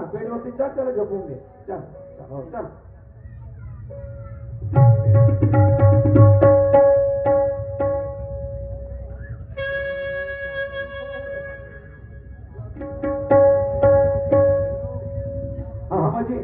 चल बेडवरती चल, त्याला झोपून घे. चल चल हो चल.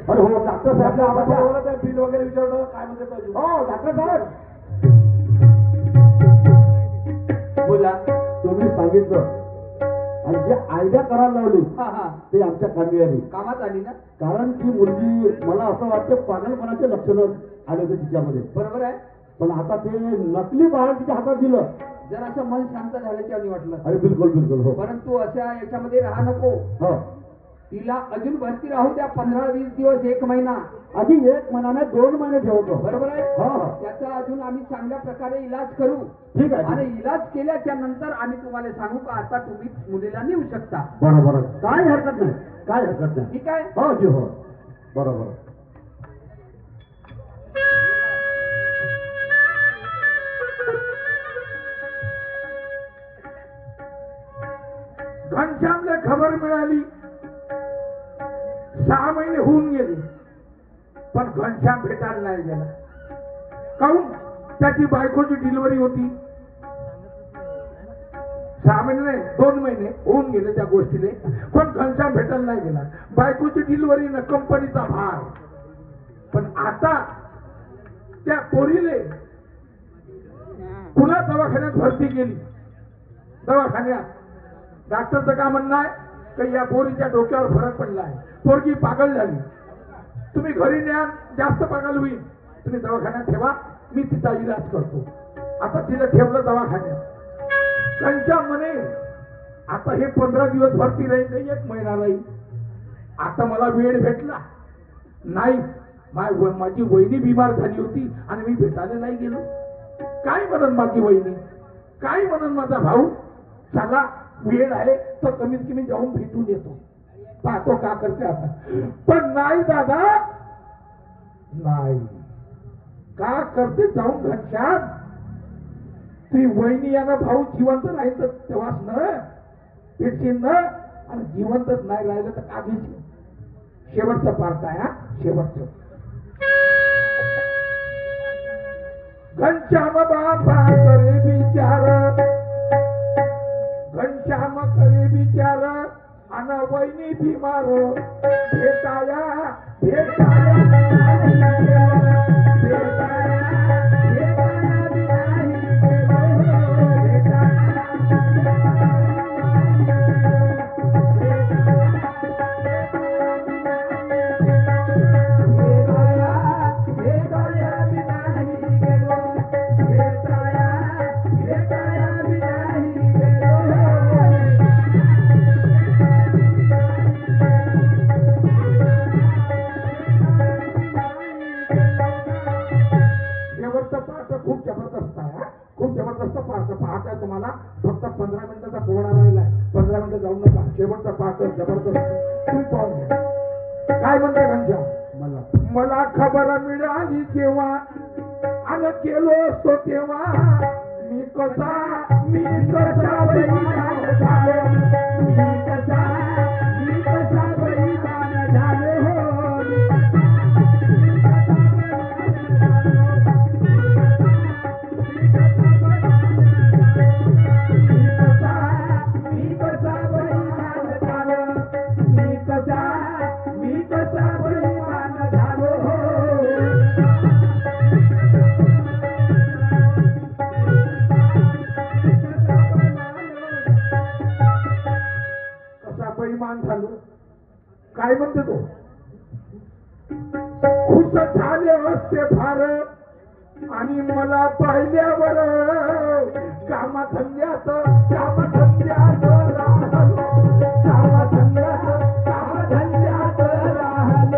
अरे हो डॉक्टर साहेब आवाज बिल वगैरे विचारलं काय म्हणते. हो डॉक्टर साहेब बोला. तुम्ही सांगितलं आणि जे आयडिया करायला लावली ते आमच्या कामी आली, कामात आली ना. कारण ती मुलगी मला असं वाटतं पागलपणाचे लक्षणं आले होते तिच्यामध्ये. बरोबर आहे. पण आता ते नकली बाळ तिच्या हातात दिलं, जर असं मन शांत झाल्याच्या आणि वाटलं. अरे बिलकुल बिलकुल हो. परंतु अशा याच्यामध्ये राहा नको. हो तिला अजून भरती राहू द्या 15-20 दिवस, 1 महिना. आधी 1 महिन्याने 2 महिने ठेवतो. बरोबर आहे. हो त्याचा अजून आम्ही चांगल्या प्रकारे इलाज करू. ठीक आहे. आणि इलाज केल्याच्या नंतर आम्ही तुम्हाला सांगू का आता तुम्ही मुलीला नेऊ शकता. बरोबर, काय हरकत नाही, काय हरकत नाही. ठीक आहे. हो जी हो बरोबर. घनश्यामला खबर मिळाली. 6 महिने होऊन गेले पण घनश्याम भेटायला नाही गेला. काहून? त्याची बायकोची डिलिव्हरी होती. 6 महिने नाही 2 महिने होऊन गेले त्या गोष्टीले, पण घनश्याम भेटायला नाही गेला. बायकोची डिलिव्हरी न कंपनीचा भार. पण आता त्या पोरीले पुन्हा दवाखान्यात भरती केली. दवाखान्यात डॉक्टरचं काय म्हणणं आहे की या पोरीच्या डोक्यावर फरक पडला आहे, पोरगी पागल झाली. तुम्ही घरी न्या, जास्त पागल होईल. तुम्ही दवाखान्यात ठेवा, मी तिचा इलाज करतो. आता तिला ठेवलं दवाखान्यात. त्यांच्या म्हणे आता हे 15 दिवस भरती राहील, 1 महिना राहील. आता मला वेळ भेटला नाही. माझी वहिनी बिमार झाली होती आणि मी भेटायला नाही गेलो. काय म्हणून माझी वहिनी, काय म्हणून माझा भाऊ. चला वेळ आहे तर कमीत कमी जाऊन भेटून येतो, पाहतो का करते आता. पण नाही दादा नाही. का करते जाऊन घनश्याम. ती वहिनी यानं भाऊ जिवंत राहील तर तेव्हाच न भेटशील न, आणि जिवंतच नाही राहिलं तर का घेशील. शेवटचं पार्ट आहे हा, शेवटचं. घनश्याम बाबा करे विचार, घनश्याम करे विचार, अन वहिनी बिमार. भेटाया भेटाया खूप जबरदस्त आहे. खूप जबरदस्त पाहत आहे. तुम्हाला फक्त 15 मिनिटाचा पोळा राहिलाय. 15 मिनिटं जाऊ नका. शेवटचा पाहत जबरदस्त तुम्ही पाहून घ्या. काय म्हणताय घनश्याम. मला खबर मिळाली जेव्हा आणि गेलो असतो तेव्हा मी कसा बलिदान झालो. मी कसा बलिदान झालो. काय म्हणते तो. खुश झाले असते फार आणि मला पाहिल्यावर कामधंद्यात राहलो. कामधंद्यात राहलो.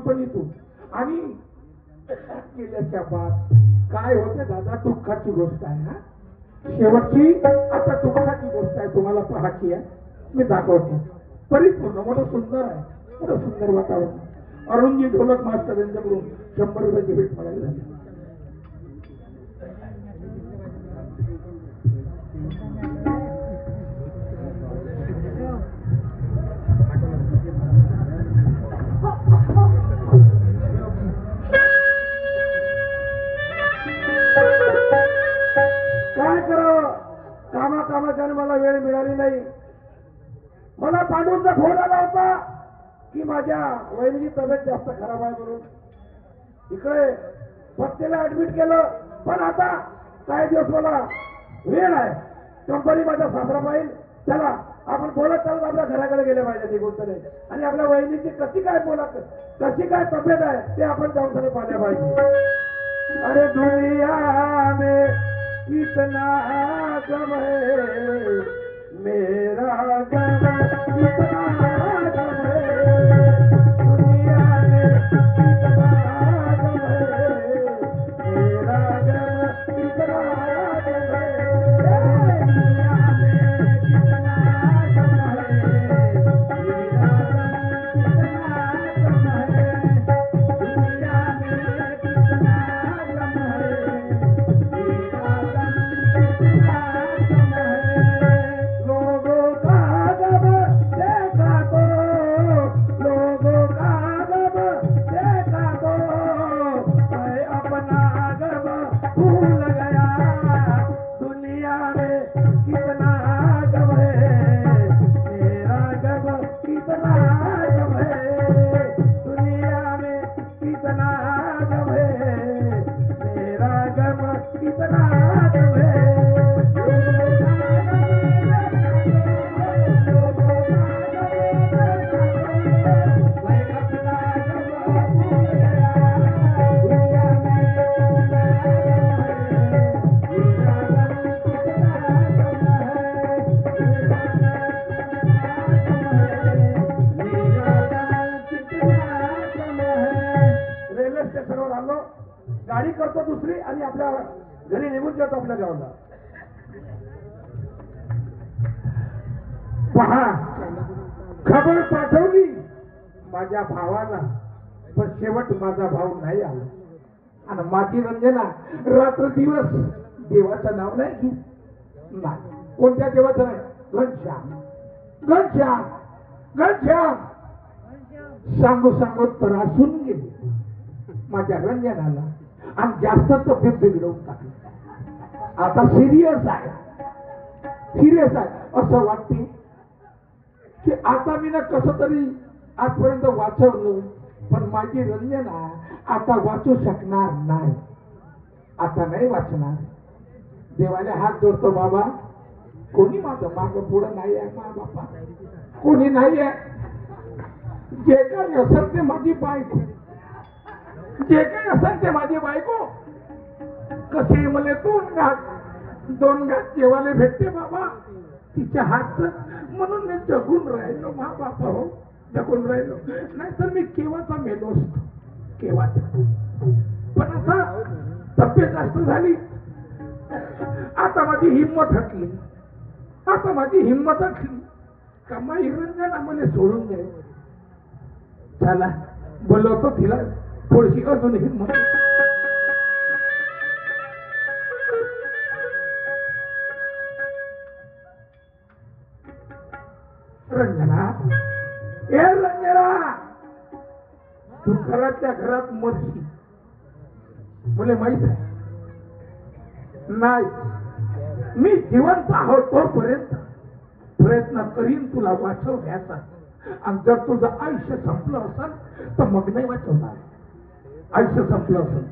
कंपनीतून आणि केल्याच्या बाद काय होते दादा, दुःखाची गोष्ट आहे ना. शेवटची आता दुःखाची गोष्ट आहे, तुम्हाला पाहायची आहे, मी दाखवतो. परिपूर्ण मोठं सुंदर आहे, मोठं सुंदर वातावरण. अरुणजी ढोलक मास्टर यांच्याकडून 100 रुपयाची भेट मिळाली झाली. काय करावं, कामाच्याने मला वेळ मिळाली नाही. मला पांडूचा फोन आला होता की माझ्या वहिनीची तब्येत जास्त खराब आहे म्हणून इकडे पत्तेला ऍडमिट केलं. पण आता काही दिवस मला वेळ आहे, कंपनी माझा सासरा पाहिजे. चला आपण बोलत चालत आपल्या घराकडे गेले पाहिजे, ती गोष्ट नाही. आणि आपल्या वहिनीची कशी काय तब्येत आहे ते आपण जाऊन सगळे पाहिल्या पाहिजे. अरे दुनिया में कितना गम है, मेरा गम कितना गम है, दुनिया में कितना गम है, मेरा गम कितना गम है, दुनिया में कितना गम है, मेरा गम कितना गम है, दुनिया में कितना गम है, मेरा गम लोगों का गम देखा तो मैं अपना गम भूल गया, दुनिया में कितना गम है, मेरा गम कितना गम है, दुनिया में कितना गम है, मेरा गम कितना गम है. रेल्वे स्टेशनवर आलो, गाडी करतो दुसरी आणि आपल्या घरी निघून जातो आपल्या गावाला. पहा, खबर पाठवली माझ्या भावाला, पण शेवट माझा भाऊ नाही आला. आणि माझी रंजना रात्र दिवस देवाचं नाव नाही घेत. नाही, कोणत्या देवाचं नाही, घनश्याम घनश्याम घनश्याम सांगू सांगू त्रासून गेली माझ्या रंजनाला आणि जास्त तब्येत बिघडवून टाकली. आता सिरियस आहे असं वाटते की आता मी ना कसं तरी आजपर्यंत वाचवलं, पण माझी रंजना आता वाचू शकणार नाही. आता नाही वाचणार. देवाला हात जोडतो, बाबा कोणी माझं माग पुढं नाही आहे, मा बापा कोणी नाही आहे. जे काही असेल ते माझी बायको, जे काही असेल ते माझी बायको. कसे मला दोन घात जेवायला भेटते बाबा तिच्या हातचं, म्हणून मी जगून राहिलो मा बापा. हो, जगून राहिलो, नाहीतर मी केव्हाचा मेलो असतो, केव्हाचा. पण आता तब्येत जास्त झाली, आता माझी हिंमत हटली का माई रंजना मला सोडून जाईल. चला बोलवतो तिला थोडीशी अजून हिंमत. रंजना, ए रंजना, तू घरातल्या घरात मरशी मला माहित आहे. नाही, मी जिवंत आहोत तोपर्यंत प्रयत्न करीन तुला वाचवण्याचा. आणि जर तुझं आयुष्य संपलं असेल तर मग नाही वाचवणार. आयुष्य संपलं असेल